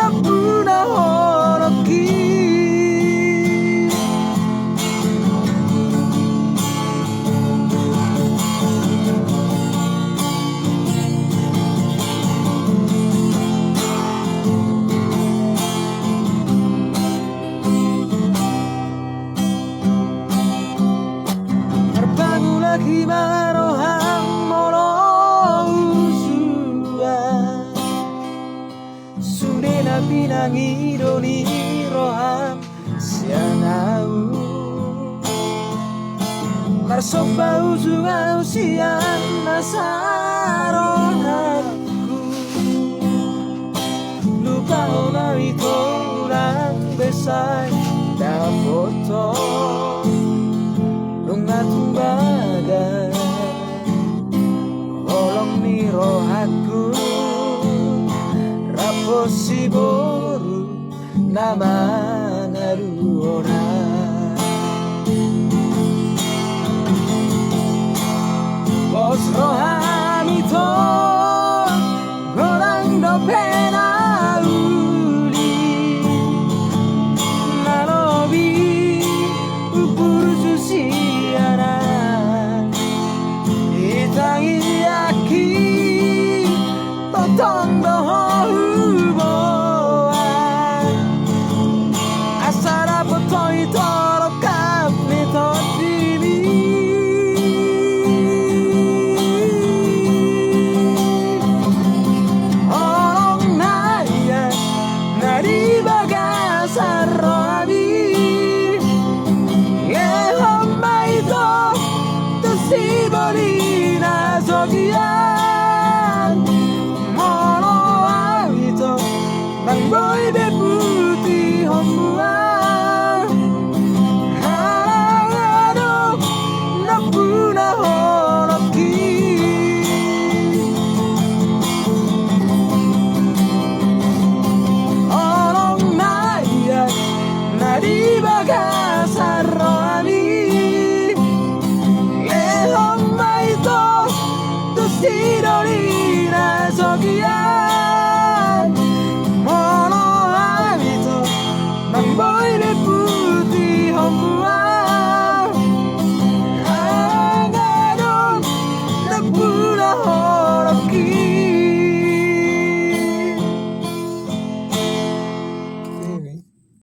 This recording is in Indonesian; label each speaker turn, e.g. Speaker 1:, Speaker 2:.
Speaker 1: puna horoki terbangun lagi marohang moro usua sudena pinangi doni roham sianau marsoba ujung sian nasarohanku lupa ona itu orang besar da foto lunga tumbaga olong ni rohaku raposi boru nama naru orang bos rohani to gorang dope